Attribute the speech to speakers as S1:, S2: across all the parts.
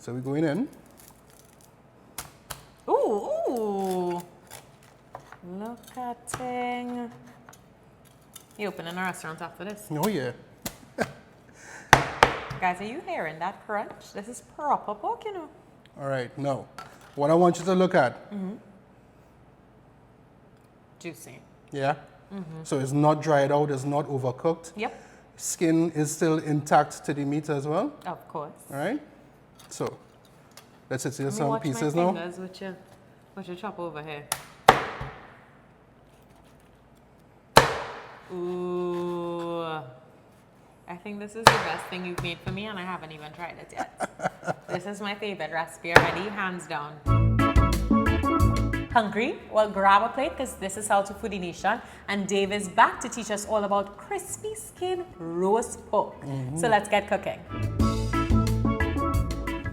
S1: So we're going in.
S2: Ooh. Look at it. You opening a restaurant after this?
S1: Oh yeah.
S2: Guys, are you hearing that crunch? This is proper pork, you know.
S1: All right, now, what I want you to look at.
S2: Juicy.
S1: Yeah? So it's not dried out, it's not overcooked.
S2: Yep.
S1: Skin is still intact to the meat as well.
S2: Of course.
S1: All right? So, let's see some
S2: watch
S1: pieces
S2: my
S1: now.
S2: fingers with your chop over here. Ooh. I think this is the best thing you've made for me, and I haven't even tried it yet. This is my favorite recipe already, hands down. Hungry? Well, grab a plate because this is How to Foodie Nation, and Dave is back to teach us all about crispy skin roast pork. So let's get cooking.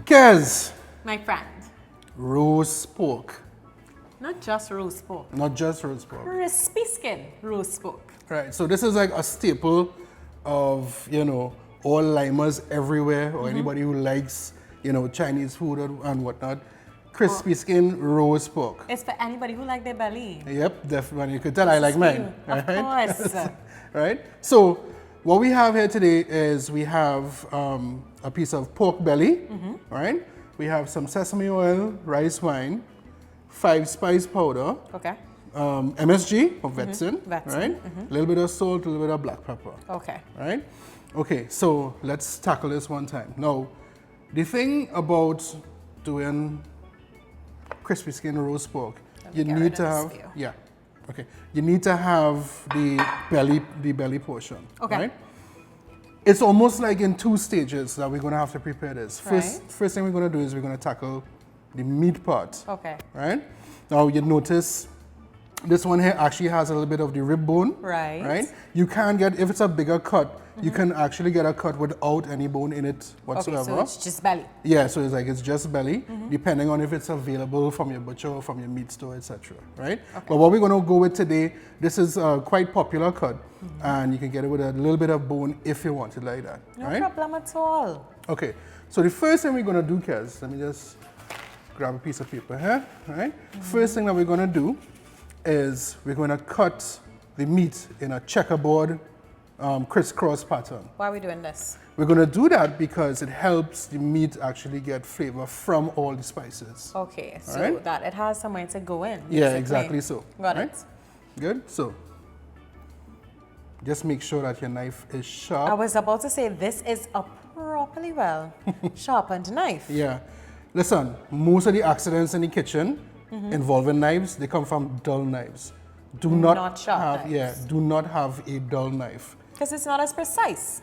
S1: Kez,
S2: My friend,
S1: roast pork.
S2: not just roast pork,
S1: Not just roast pork.
S2: crispy skin roast pork.
S1: Right, so this is like a staple of, you know, all limers everywhere, or anybody who likes, you know, Chinese food and whatnot. Crispy skin roast pork.
S2: It's for anybody who like their belly.
S1: Yep, definitely. You could tell I like mine.
S2: Of course.
S1: Right? So, what we have here today is we have a piece of pork belly, right? We have some sesame oil, rice wine, 5 spice powder,
S2: Okay.
S1: MSG or Vetsin,
S2: Vetsin,
S1: right? A little bit of salt, a little bit of black pepper,
S2: Okay.
S1: right? Okay, so let's tackle this one time. Now, the thing about doing crispy skin roast pork, you
S2: get
S1: need
S2: rid
S1: to
S2: of
S1: have,
S2: this view.
S1: yeah, okay. You need to have the belly portion,
S2: Okay.
S1: right? It's almost like in 2 stages that we're gonna have to prepare this. First thing we're gonna do is we're gonna tackle the meat part,
S2: Okay.
S1: right? Now you notice this one here actually has a little bit of the rib bone,
S2: Right.
S1: right? You can get, if it's a bigger cut, you can actually get a cut without any bone in it whatsoever.
S2: Okay, so it's just belly.
S1: Yeah, so it's like it's just belly, depending on if it's available from your butcher or from your meat store, etc. Right? But what we're gonna go with today, this is a quite popular cut, and you can get it with a little bit of bone if you want it like that.
S2: No
S1: right?
S2: problem at all.
S1: Okay. So the first thing we're gonna do, Kez, let me just grab a piece of paper here. Right? First thing that we're gonna do is we're gonna cut the meat in a checkerboard crisscross pattern.
S2: Why are we doing this?
S1: We're going to do that because it helps the meat actually get flavor from all the spices.
S2: Okay, so
S1: Alright.
S2: that it has somewhere to go in.
S1: Yeah,
S2: basically.
S1: exactly so.
S2: Got
S1: right?
S2: it.
S1: Good. So just make sure that your knife is sharp.
S2: I was about to say this is a properly well sharpened knife.
S1: Yeah. Listen, most of the accidents in the kitchen involving knives, they come from dull knives. Do
S2: Not sharp
S1: have,
S2: knives.
S1: yeah, do not have a dull knife.
S2: Because it's not as precise.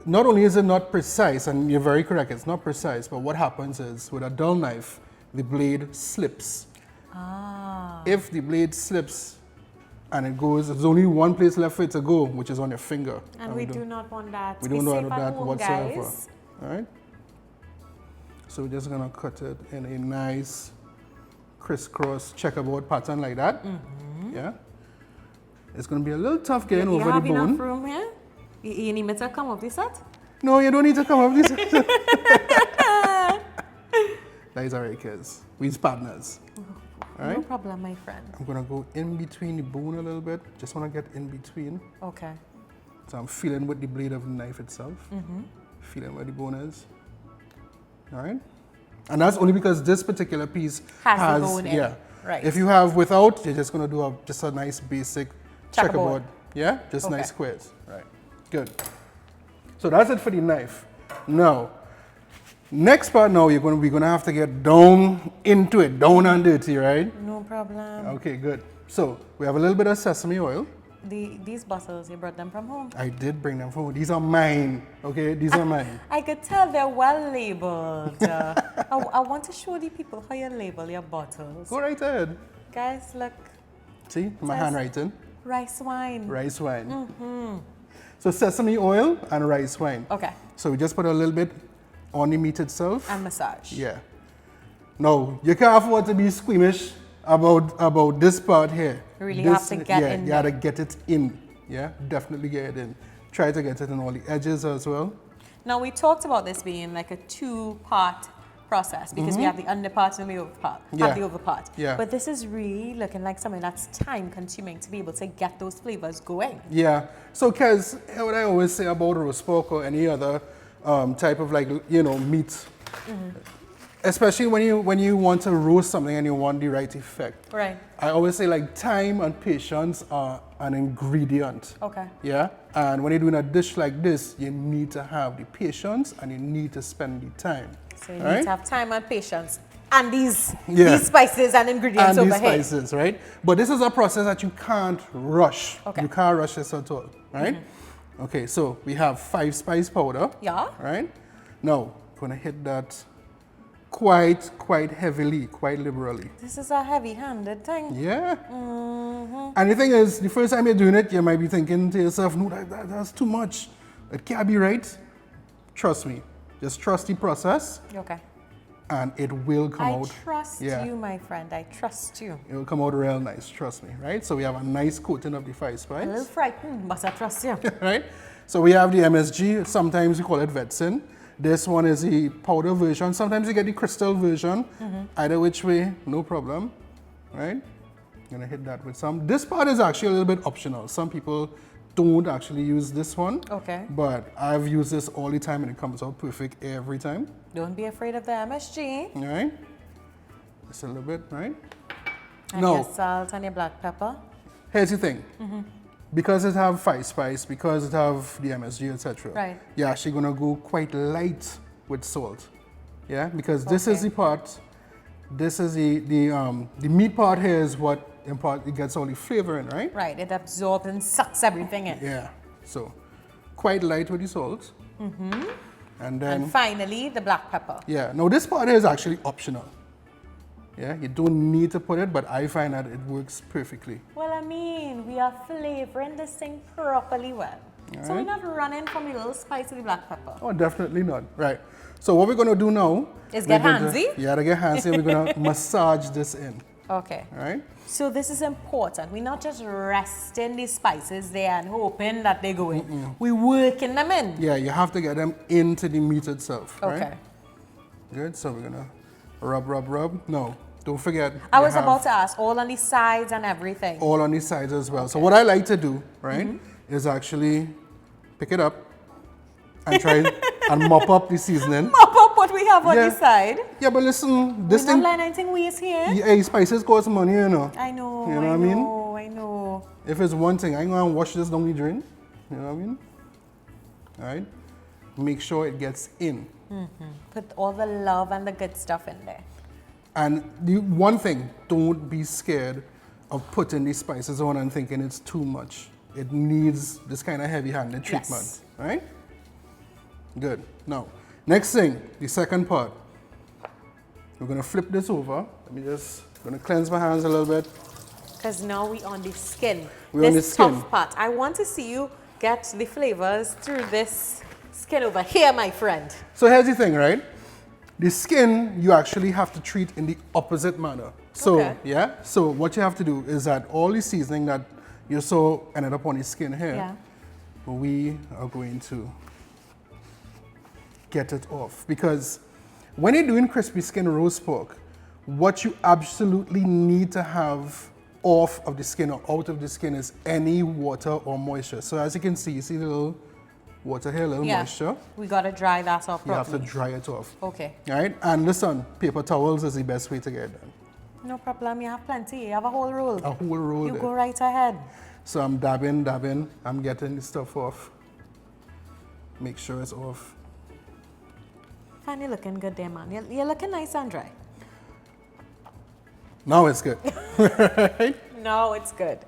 S1: Not only is it not precise, and you're very correct, it's not precise, but what happens is with a dull knife, the blade slips.
S2: Ah.
S1: If the blade slips and it goes, there's only one place left for it to go, which is on your finger.
S2: And we do not want that.
S1: We
S2: Be
S1: don't want
S2: safe at
S1: that
S2: home,
S1: whatsoever.
S2: guys.
S1: All right? So we're just gonna cut it in a nice crisscross checkerboard pattern like that. Yeah. It's gonna be a little tough getting
S2: You
S1: over the
S2: have
S1: bone.
S2: enough room here? You need me to come up this set?
S1: No, you don't need to come up with this. That is alright, kids. We're partners. All
S2: No
S1: right?
S2: problem, my friend.
S1: I'm gonna go in between the bone a little bit. Just wanna get in between.
S2: Okay.
S1: So I'm feeling with the blade of the knife itself. Feeling where the bone is. All right? And that's only because this particular piece
S2: Has the bone in
S1: yeah.
S2: it. Right.
S1: If you have without, you're just gonna do just a nice basic
S2: Checkerboard.
S1: checkerboard. Yeah? Just
S2: Okay.
S1: nice squares. Right. Good. So that's it for the knife. Now, next part now we're gonna have to get down into it, down and dirty, right?
S2: No problem.
S1: Okay, good. So we have a little bit of sesame oil.
S2: These bottles, you brought them from home?
S1: I did bring them home. These are mine. Okay, these are mine.
S2: I could tell they're well labeled. I want to show the people how you label your bottles.
S1: Go right ahead.
S2: Guys, look.
S1: See my
S2: Says-
S1: handwriting.
S2: Rice wine.
S1: Rice wine. So sesame oil and rice wine.
S2: Okay.
S1: So we just put a little bit on the meat itself.
S2: And massage.
S1: Yeah. Now you can't afford to be squeamish about this part here.
S2: You really
S1: This-
S2: have to get
S1: yeah,
S2: in
S1: you gotta
S2: there.
S1: get it in. Yeah, definitely get it in. Try to get it in all the edges as well.
S2: Now we talked about this being like a 2-part process because we have the under part and the over part.
S1: Yeah.
S2: Have the over part.
S1: Yeah.
S2: But this is really looking like something that's time consuming to be able to get those flavors going.
S1: Yeah. So, Kez, what I always say about roast pork or any other type of meat, especially when you want to roast something and you want the right effect.
S2: Right.
S1: I always say like time and patience are an ingredient.
S2: Okay.
S1: Yeah. And when you're doing a dish like this, you need to have the patience and you need to spend the time.
S2: So you need to have time and patience. And these spices and ingredients
S1: and
S2: over here.
S1: these spices, right? But this is a process that you can't rush.
S2: Okay.
S1: You can't rush this at all, right? Okay, so we have 5 spice powder.
S2: Yeah.
S1: Right? Now, gonna hit that quite heavily, quite liberally.
S2: This is a heavy-handed thing.
S1: Yeah. And the thing is, the first time you're doing it, you might be thinking to yourself, no, that's too much. It can't be right. Trust me. Just trust the process.
S2: Okay.
S1: And it will come out.
S2: I trust you, my friend. I trust you.
S1: It will come out real nice, trust me, right? So we have a nice coating of the 5 spice.
S2: A little frightened, but I trust you.
S1: Right? So we have the MSG, sometimes we call it Vetsin. This one is the powder version. Sometimes you get the crystal version. Either which way, no problem, right? I'm gonna hit that with some. This part is actually a little bit optional. Some people don't actually use this one.
S2: Okay.
S1: But I've used this all the time and it comes out perfect every time.
S2: Don't be afraid of the MSG.
S1: All right? Just a little bit, right?
S2: And your salt and your black pepper.
S1: Here's the thing. Because it have 5 spice, because it have the MSG, etc.
S2: Right.
S1: You're actually gonna go quite light with salt. Yeah, because this is the part. This is the meat part here is what it gets all the flavor in, right?
S2: Right. It absorbs and sucks everything in.
S1: Yeah. So quite light with the salt. And then
S2: And finally, the black pepper.
S1: yeah. Now this part here is actually optional. Yeah, you don't need to put it, but I find that it works perfectly.
S2: Well, I mean, we are flavoring this thing properly well. So we're not running from the little spice of the black pepper.
S1: Oh, definitely not. Right. So what we're going to do now
S2: Is get handsy?
S1: To get handsy. We're going to massage this in.
S2: Okay.
S1: All right?
S2: So this is important. We're not just resting the spices there and hoping that they go in. We're working them in.
S1: Yeah, you have to get them into the meat itself.
S2: Okay.
S1: Right? Good. So we're going to rub. No, don't forget.
S2: I was about to ask, all on the sides and everything.
S1: All on the sides as well. So what I like to do, right, is actually pick it up and try and mop up the seasoning.
S2: Mop up what we have on the side.
S1: Yeah, but listen, this
S2: We're
S1: thing.
S2: not letting anything waste here.
S1: Yeah, spices cost money, you know.
S2: I know.
S1: You know what I mean?
S2: I know.
S1: If it's one thing, I'm going to wash this down the drain. You know what I mean? All right? Make sure it gets in.
S2: Put all the love and the good stuff in there.
S1: And the one thing, don't be scared of putting these spices on and thinking it's too much. It needs this kind of heavy-handed treatment.
S2: Yes.
S1: Right? Good. Now, next thing, the second part. We're going to flip this over. Let me just, going to cleanse my hands a little bit.
S2: Because now we're on the skin.
S1: We're on the
S2: this
S1: skin.
S2: tough part. I want to see you get the flavors through this skin over here, my friend.
S1: So here's the thing, right? The skin, you actually have to treat in the opposite manner. So,
S2: Okay.
S1: yeah, so what you have to do is that all the seasoning that you saw ended up on the skin here, we are going to get it off. Because when you're doing crispy skin roast pork, what you absolutely need to have off of the skin or out of the skin is any water or moisture. So as you can see, you see the little water here, a little moisture.
S2: We got to dry that off
S1: You
S2: properly.
S1: have to dry it off.
S2: Okay.
S1: All right? And listen, paper towels is the best way to get it done.
S2: No problem. You have plenty. You have a whole roll.
S1: A whole roll
S2: You
S1: there.
S2: go right ahead.
S1: So I'm dabbing. I'm getting the stuff off. Make sure it's off.
S2: Find you looking good there, man. You're looking nice and dry.
S1: Now it's good.
S2: No, it's good.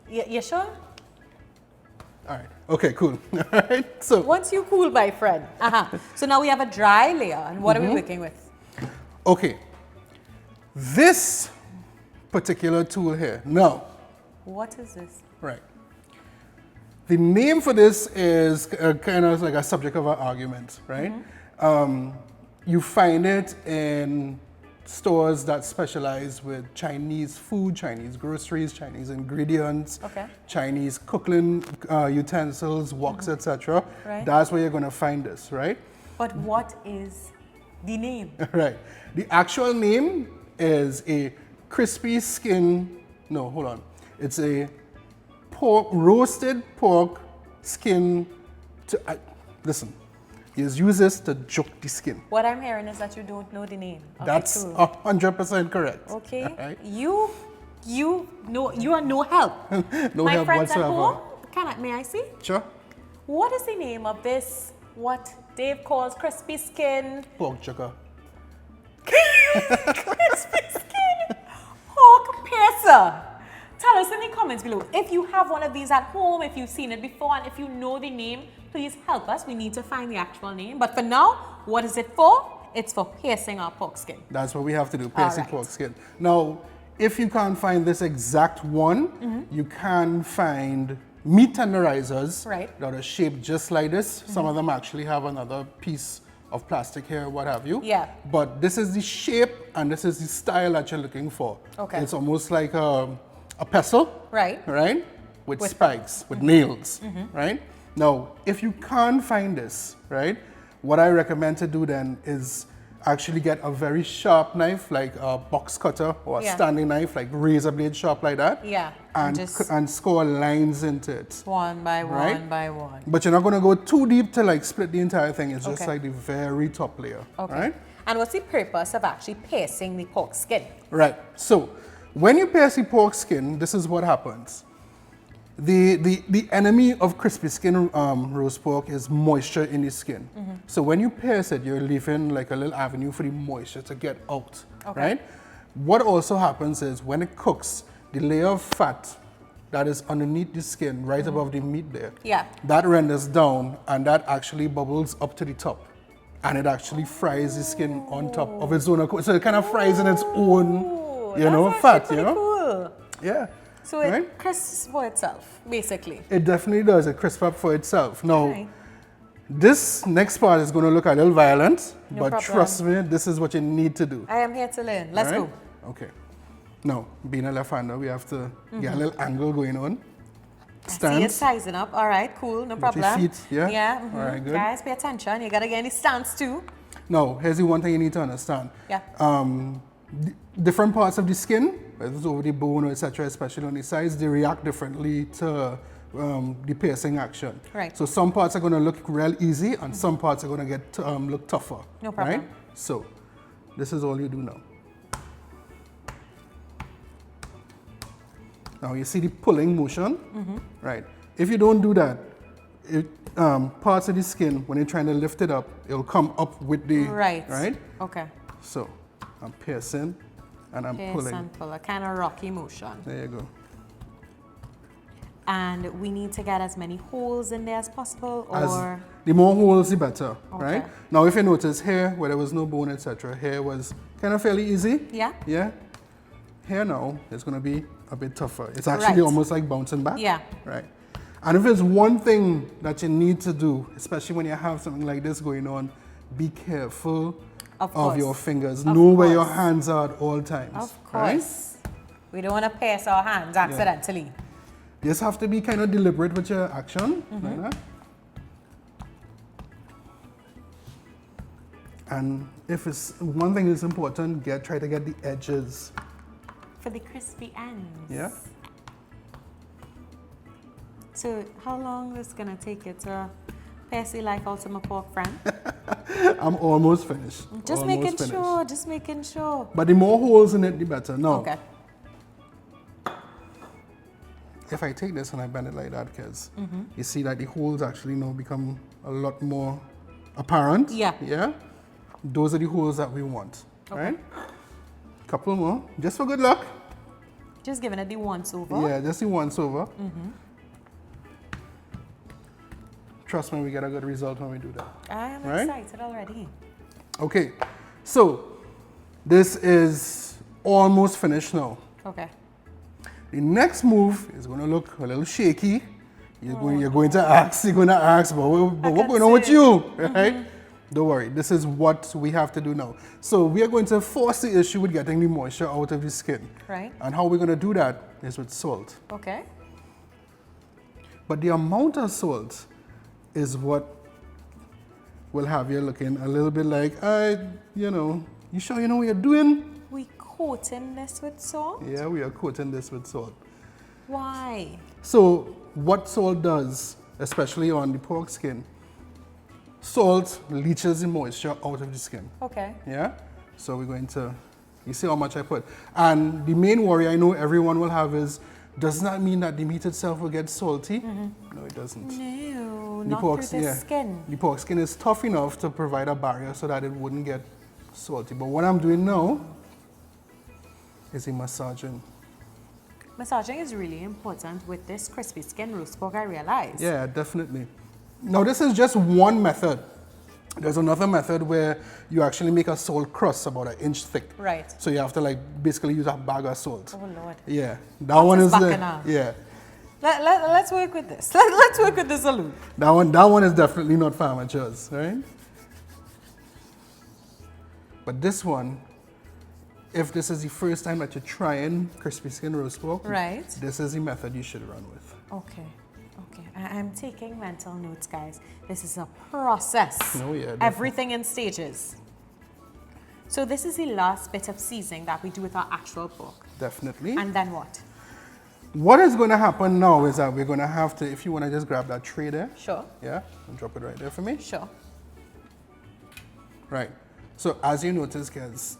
S2: You sure?
S1: All right. Okay, cool. All right. So
S2: Once you cool, my friend. So now we have a dry layer. And what are we working with?
S1: okay. This particular tool here. Now,
S2: What is this?
S1: right. The name for this is kind of like a subject of an argument, right? You find it in stores that specialize with Chinese food, Chinese groceries, Chinese ingredients, Chinese cooking utensils, woks, etc.
S2: Right.
S1: That's where you're going to find this, right?
S2: But what is The name.
S1: Right. The actual name is a crispy skin. No, hold on. It's a roasted pork skin. Listen, you use this to juke the skin.
S2: What I'm hearing is that you don't know the name. Okay,
S1: That's
S2: cool.
S1: 100% correct.
S2: Okay.
S1: Right?
S2: You know, you are no help.
S1: No
S2: My
S1: help
S2: friends at
S1: whatsoever.
S2: home, may I see?
S1: Sure.
S2: What is the name of this, what Dave calls crispy skin?
S1: Pork chucker.
S2: Crispy skin pork piercer. Tell us in the comments below if you have one of these at home, if you've seen it before, and if you know the name, please help us. We need to find the actual name. But for now, what is it for? It's for piercing our pork skin.
S1: That's what we have to do, piercing
S2: Alright.
S1: pork skin. Now, if you can't find this exact one, you can find meat tenderizers
S2: Right.
S1: that are shaped just like this. Some of them actually have another piece of plastic here, what have you.
S2: Yeah.
S1: But this is the shape and this is the style that you're looking for.
S2: Okay.
S1: It's almost like a pestle.
S2: Right.
S1: Right? With spikes, with nails, right? Now, if you can't find this, right, what I recommend to do then is actually get a very sharp knife, like a box cutter or a
S2: Yeah.
S1: standing knife, like razor blade sharp like that.
S2: Yeah.
S1: And score lines into it.
S2: One by one
S1: Right?
S2: by one.
S1: But you're not going to go too deep to like split the entire thing. It's just
S2: Okay.
S1: like the very top layer.
S2: Okay.
S1: Right?
S2: And what's the purpose of actually piercing the pork skin?
S1: Right. So when you pierce the pork skin, this is what happens. The enemy of crispy skin roast pork is moisture in the skin. So when you pierce it, you're leaving like a little avenue for the moisture to get out.
S2: Okay.
S1: Right? What also happens is when it cooks, the layer of fat that is underneath the skin, right above the meat there,
S2: Yeah.
S1: that renders down and that actually bubbles up to the top. And it actually fries the skin on top of its own accord. So it kind of fries in its own,
S2: That's
S1: fat,
S2: actually pretty cool.
S1: Yeah.
S2: So it
S1: Right?
S2: crisps for itself, basically.
S1: It definitely does. It crisps up for itself. Now,
S2: Right.
S1: this next part is going to look a little violent,
S2: No
S1: but
S2: problem.
S1: trust me, this is what you need to do.
S2: I am here to learn. Let's
S1: Right?
S2: go.
S1: Okay. Now, being a left-hander, we have to get a little angle going on.
S2: I see it
S1: Stance.
S2: sizing up. All right, cool, no
S1: With
S2: problem.
S1: your feet, yeah?
S2: Yeah.
S1: All right, good.
S2: Guys, pay attention. You gotta get any stance too.
S1: Now, here's the one thing you need to understand.
S2: Yeah.
S1: Different parts of the skin, whether it's over the bone or etc., especially on the sides, they react differently to the piercing action.
S2: Right.
S1: So some parts are going to look real easy, and some parts are going to get look tougher.
S2: No problem.
S1: Right? So this is all you do now. Now you see the pulling motion, right? If you don't do that, parts of the skin, when you're trying to lift it up, it'll come up with the right.
S2: Okay.
S1: So I'm piercing and I'm
S2: Pierce
S1: pulling.
S2: and pull, a kind of rocky motion.
S1: There you go.
S2: And we need to get as many holes in there as possible, or
S1: The more holes, the better, right?
S2: Okay.
S1: Now, if you notice here, where there was no bone, etc., here was kind of fairly easy.
S2: yeah,
S1: Yeah. Here now, it's going to be a bit tougher. It's actually
S2: Right.
S1: almost like bouncing back.
S2: Yeah.
S1: Right. And if there's one thing that you need to do, especially when you have something like this going on, be careful
S2: Of
S1: of
S2: course.
S1: your fingers.
S2: Of
S1: Know where your
S2: course.
S1: hands are at all times.
S2: of
S1: Right?
S2: course. We don't want to pierce our hands accidentally.
S1: You just have to be kind of deliberate with your action. Like that. And if it's one thing is important, try to get the edges.
S2: For the crispy ends.
S1: Yeah.
S2: So how long is it gonna take you to pierce the life out of my pork friend?
S1: I'm almost finished.
S2: Just
S1: Almost
S2: making
S1: finished.
S2: sure, just making sure.
S1: But the more holes in it, the better. No.
S2: Okay.
S1: If I take this and I bend it like that, because you see that the holes actually now become a lot more apparent.
S2: Yeah.
S1: Yeah. Those are the holes that we want.
S2: Okay.
S1: Right? Couple more, just for good luck.
S2: Just giving it the once over.
S1: Yeah, just the once over. Trust me, we get a good result when we do that.
S2: I am
S1: Right?
S2: excited already.
S1: Okay, so this is almost finished now.
S2: Okay.
S1: The next move is going to look a little shaky. You're going to ask, but what's going on with you, right? Don't worry, this is what we have to do now. So we are going to force the issue with getting the moisture out of the skin.
S2: Right.
S1: And how we're going to do that is with salt.
S2: Okay.
S1: But the amount of salt is what will have you looking a little bit like, you sure you know what you're doing?
S2: We coating this with salt?
S1: Yeah, we are coating this with salt.
S2: Why?
S1: So what salt does, especially on the pork skin, salt leaches the moisture out of the skin.
S2: Okay.
S1: Yeah? So we're going to, you see how much I put. And the main worry I know everyone will have is, does that mean that the meat itself will get salty? No, it doesn't.
S2: No,
S1: The
S2: not
S1: pork,
S2: through the skin.
S1: The pork skin is tough enough to provide a barrier so that it wouldn't get salty. But what I'm doing now is a massaging.
S2: Massaging is really important with this crispy skin roast pork, I realize.
S1: Yeah, definitely. Now this is just one method. There's another method where you actually make a salt crust about 1 inch thick.
S2: Right.
S1: So you have to like basically use a bag of salt.
S2: Oh Lord.
S1: Yeah, that one is yeah.
S2: Let's work with this. Let's work with this alone.
S1: That one is definitely not for amateurs, right? But this one, if this is the first time that you're trying crispy skin roast pork,
S2: right,
S1: this is the method you should run with.
S2: Okay. I'm taking mental notes, guys. This is a process.
S1: Oh, yeah, definitely.
S2: Everything in stages. So this is the last bit of seasoning that we do with our actual pork.
S1: Definitely.
S2: And then what?
S1: What is going to happen now is that we're going to have to, if you want to just grab that tray there.
S2: Sure.
S1: Yeah, and drop it right there for me.
S2: Sure.
S1: Right. So as you notice, guys,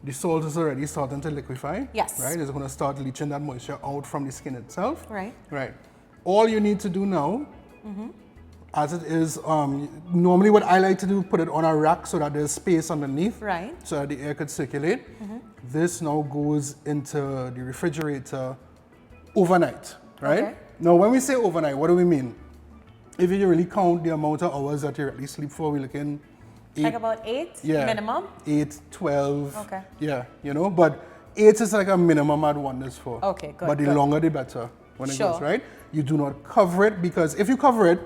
S1: the salt is already starting to liquefy.
S2: Yes.
S1: Right? It's going to start leaching that moisture out from the skin itself.
S2: Right.
S1: Right. All you need to do now, as it is, normally what I like to do, put it on a rack so that there's space underneath.
S2: Right.
S1: So that the air could circulate. This now goes into the refrigerator overnight. Right?
S2: Okay.
S1: Now, when we say overnight, what do we mean? If you really count the amount of hours that you really sleep for, we're looking 8,
S2: Like about 8 minimum?
S1: 8, 12.
S2: Okay.
S1: Yeah, but 8 is like a minimum I'd want this for.
S2: Okay, good.
S1: But the longer the better when it
S2: Sure.
S1: goes, right? You do not cover it because if you cover it,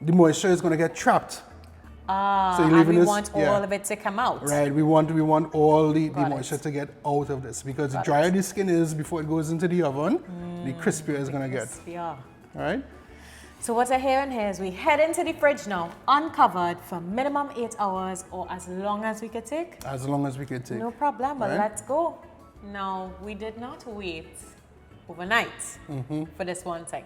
S1: the moisture is going to get trapped. So you're
S2: And
S1: leaving
S2: we
S1: this,
S2: want all of it to come out.
S1: Right, we want all the
S2: Got it.
S1: moisture to get out of this because the
S2: Got
S1: drier the skin is before it goes into the oven, the crispier it's going to get.
S2: Yeah.
S1: All right?
S2: So what I hear in here is we head into the fridge now, uncovered for minimum 8 hours or as long as we could take.
S1: As long as we can take.
S2: No problem, but
S1: Right.
S2: let's go. Now, we did not wait overnight for this one thing.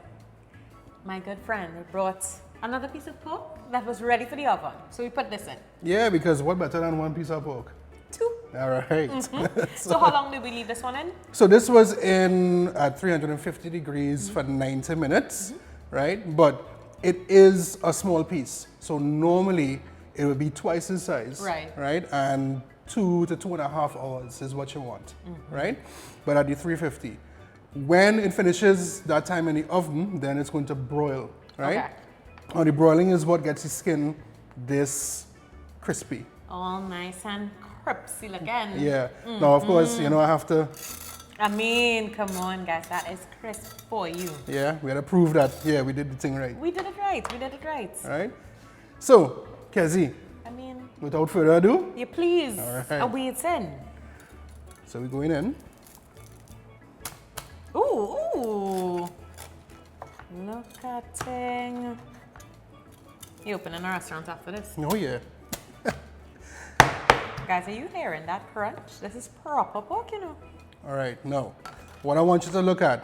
S2: My good friend brought another piece of pork that was ready for the oven. So we put this in.
S1: Yeah, because what better than one piece of pork?
S2: 2.
S1: All right.
S2: So how long did we leave this one in?
S1: So this was in at 350 degrees for 90 minutes, right? But it is a small piece. So normally it would be twice the size,
S2: Right.
S1: And 2 to 2.5 hours is what you want, right? But at the 350, when it finishes that time in the oven, then it's going to broil, right?
S2: Okay.
S1: Now the broiling is what gets the skin this crispy.
S2: All nice and crispy looking.
S1: Yeah. Now, of course, I have to.
S2: I mean, come on, guys, that is crisp for you.
S1: Yeah, we had to prove that. Yeah, we did the thing right.
S2: We did it right. We did it right.
S1: All right. So, Kezi,
S2: I mean,
S1: without further ado,
S2: you please.
S1: All right.
S2: Away it's in.
S1: so we're going in.
S2: Ooh. Look at it. You opening a restaurant after this?
S1: Oh yeah.
S2: Guys, are you hearing that crunch? This is proper pork, you know.
S1: All right. Now, what I want you to look at.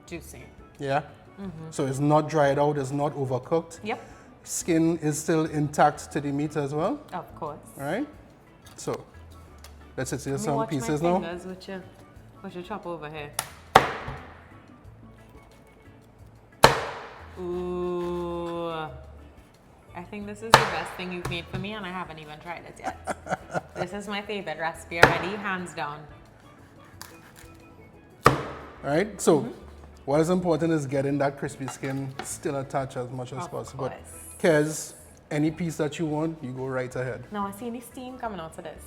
S2: Juicy.
S1: Yeah. So it's not dried out. It's not overcooked.
S2: Yep,
S1: Skin is still intact to the meat as well.
S2: of course.
S1: All right. So let's see
S2: Let me
S1: some
S2: watch
S1: pieces
S2: my
S1: now.
S2: fingers with your chop over here. Ooh. I think this is the best thing you've made for me and I haven't even tried it yet. This is my favorite recipe already, hands down.
S1: All right. So what is important is getting that crispy skin still attached as much as
S2: Of
S1: possible.
S2: course.
S1: Kez, any piece that you want, you go right ahead.
S2: Now I see any steam coming out of this.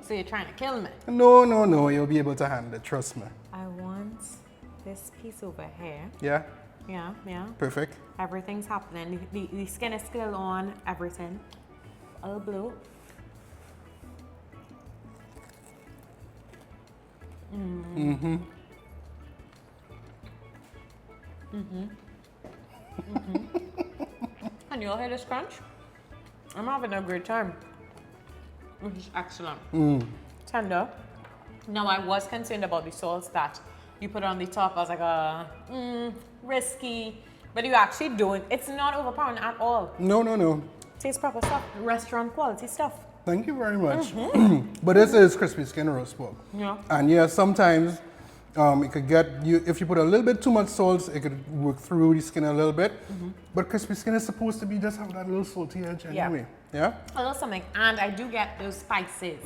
S2: So you're trying to kill me.
S1: No, you'll be able to handle it, trust me.
S2: I want this piece over here.
S1: Yeah,
S2: Yeah.
S1: perfect.
S2: Everything's happening. The skin is still on, everything. All blue. And you'll hear this crunch? I'm having a great time. This is excellent. Tender. Now, I was concerned about the sauce that you put on the top. I was like, risky. But you actually don't. It's not overpowering at all.
S1: No, no, no.
S2: Tastes proper stuff. Restaurant quality stuff.
S1: Thank you very much. But this is crispy skin roast pork.
S2: Yeah.
S1: And yeah, sometimes it could get you, if you put a little bit too much salt, it could work through the skin a little bit. But crispy skin is supposed to be just have that little salty edge anyway. Yeah?
S2: A little something. And I do get those spices.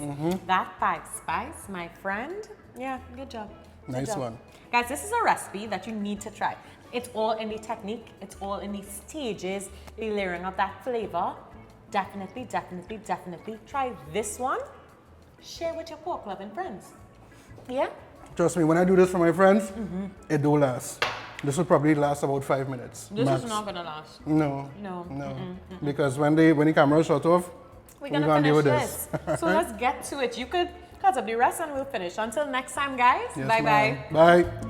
S2: That spice, my friend. Yeah, good job. Good
S1: Nice
S2: job.
S1: one.
S2: Guys, this is a recipe that you need to try. It's all in the technique. It's all in the stages, the layering of that flavor. Definitely, definitely, definitely try this one. Share with your pork loving friends. Yeah?
S1: Trust me, when I do this for my friends, it don't last. This will probably last about 5 minutes.
S2: This
S1: max.
S2: is not gonna last.
S1: No.
S2: No.
S1: No. Because when the camera shut off,
S2: We're
S1: gonna
S2: gonna
S1: deal
S2: finish
S1: with
S2: this. So let's get to it. You could cut up the rest and we'll finish. Until next time, guys.
S1: Yes,
S2: Bye-bye.
S1: ma'am. Bye.